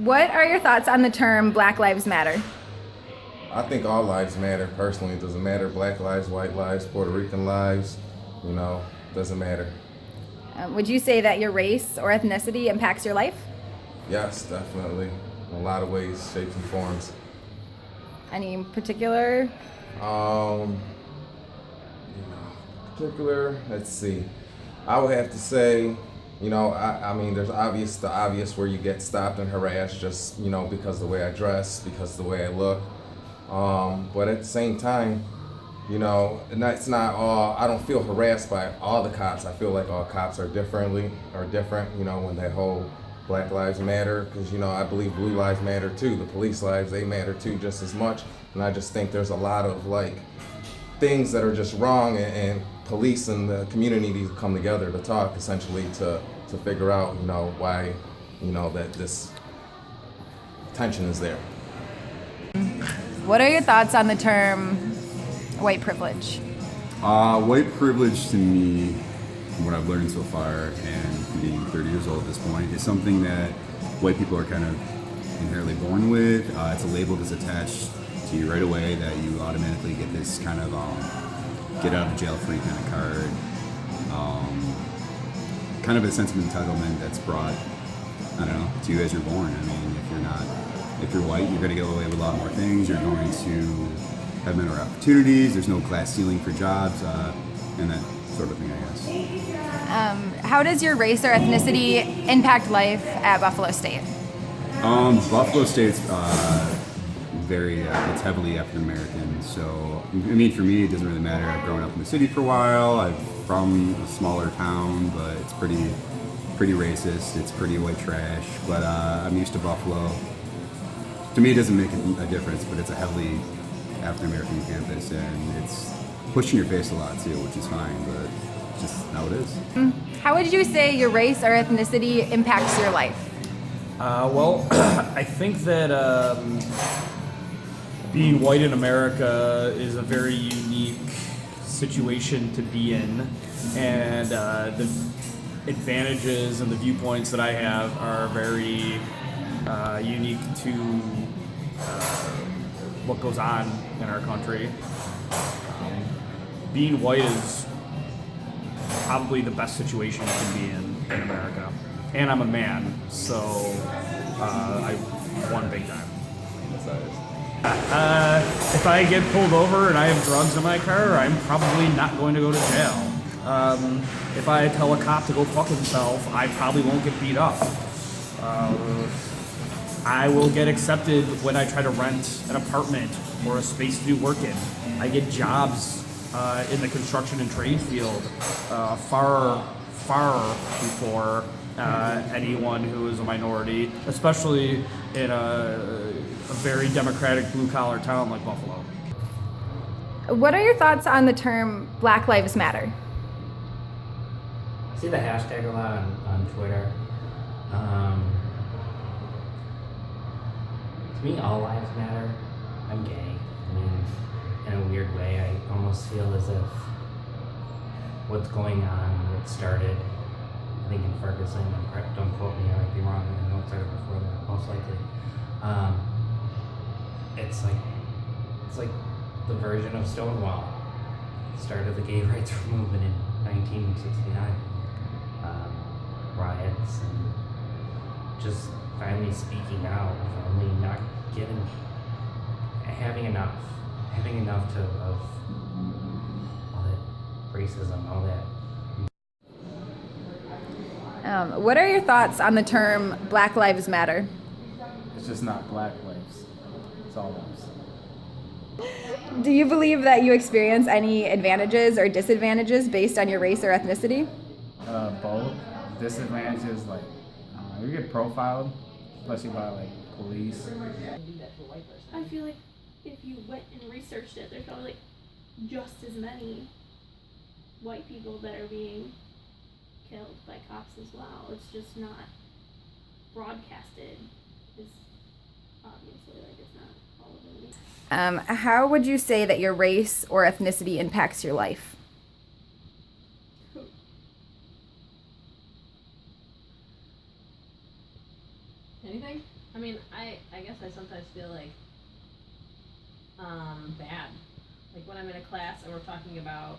What are your thoughts on the term Black Lives Matter? I think all lives matter personally. It doesn't matter black lives, white lives, Puerto Rican lives, doesn't matter. Would you say that your race or ethnicity impacts your life? Yes, definitely. In a lot of ways, shapes and forms. Any particular? Um, particular, let's see. I would have to say, I mean, there's the obvious where you get stopped and harassed just, because of the way I dress, because of the way I look. But at the same time, and it's not all. I don't feel harassed by all the cops. I feel like all cops are different. When that whole Black Lives Matter, because I believe Blue Lives Matter too. The police lives, they matter too, just as much. And I just think there's a lot of things that are just wrong, and police and the community need to come together to talk, essentially, to figure out why that this tension is there. What are your thoughts on the term white privilege? White privilege to me, from what I've learned so far, and being 30 years old at this point, is something that white people are kind of inherently born with. It's a label that's attached to you right away, that you automatically get this kind of get out of jail free kind of card. Kind of a sense of entitlement that's brought, I don't know, to you as you're born. I mean, if you're white, you're going to get away with a lot more things. You're going to have better opportunities. There's no class ceiling for jobs, and that sort of thing, I guess. How does your race or ethnicity impact life at Buffalo State? Buffalo State's it's heavily African American. So, I mean, for me, it doesn't really matter. I've grown up in the city for a while. I'm from a smaller town, but it's pretty racist. It's pretty white trash. But I'm used to Buffalo. To me, it doesn't make a difference, but it's a heavily African American campus, and it's pushing your face a lot too, which is fine, but it's just how it is. How would you say your race or ethnicity impacts your life? Well, I think that being white in America is a very unique situation to be in, and the advantages and the viewpoints that I have are very unique to what goes on in our country. Being white is probably the best situation you can be in America. And I'm a man, so I won big time. If I get pulled over and I have drugs in my car, I'm probably not going to go to jail. If I tell a cop to go fuck himself, I probably won't get beat up. I will get accepted when I try to rent an apartment or a space to do work in. I get jobs in the construction and trade field far before anyone who is a minority, especially in a very democratic blue-collar town like Buffalo. What are your thoughts on the term Black Lives Matter? I see the hashtag a lot on Twitter. To me, all lives matter. I'm gay. I mean, in a weird way, I almost feel as if what's going on, what started, I think in Ferguson, and don't quote me, I might be wrong, I know it started before that, most likely. It's like the version of Stonewall. Started the gay rights movement in 1969. Riots and just finally speaking out, finally not having enough of all that racism, all that. What are your thoughts on the term Black Lives Matter? It's just not black lives. It's all lives. Do you believe that you experience any advantages or disadvantages based on your race or ethnicity? Both. Disadvantages, you get profiled, especially by police. I feel like if you went and researched it, there's probably just as many white people that are being killed by cops as well. It's just not broadcasted. It's obviously it's not all of it. How would you say that your race or ethnicity impacts your life? Anything? I mean, I guess I sometimes feel like bad. Like when I'm in a class and we're talking about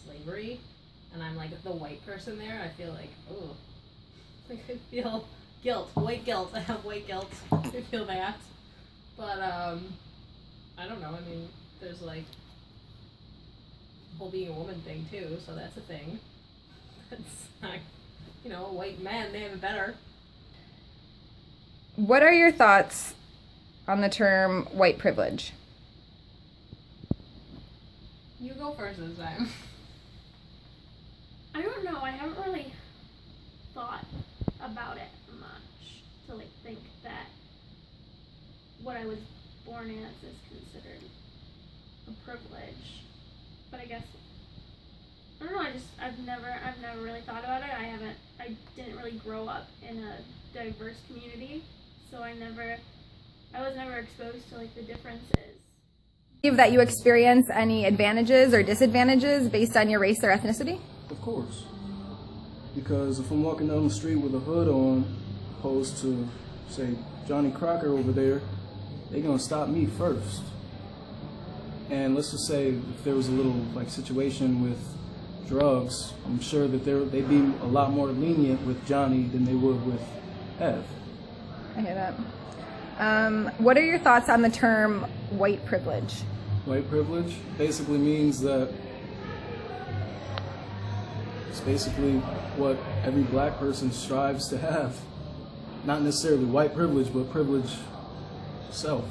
slavery, and I'm like the white person there, I feel like, oh, like I feel white guilt. I have white guilt. I feel that. But I don't know. I mean, there's like the whole being a woman thing too, so that's a thing. That's not, white men, they have it better. What are your thoughts on the term white privilege? You go first this time. I don't know. I haven't really thought about it much to like think that what I was born as is considered a privilege. But I guess I don't know. I've never really thought about it. I didn't really grow up in a diverse community, so I was never exposed to like the differences. Believe that you experience any advantages or disadvantages based on your race or ethnicity? Of course. Because if I'm walking down the street with a hood on, opposed to, say, Johnny Crocker over there, they're gonna stop me first. And let's just say if there was a little like situation with drugs, I'm sure that they'd be a lot more lenient with Johnny than they would with Ev. I hear that. What are your thoughts on the term white privilege? White privilege basically means that it's basically what every black person strives to have. Not necessarily white privilege, but privilege itself.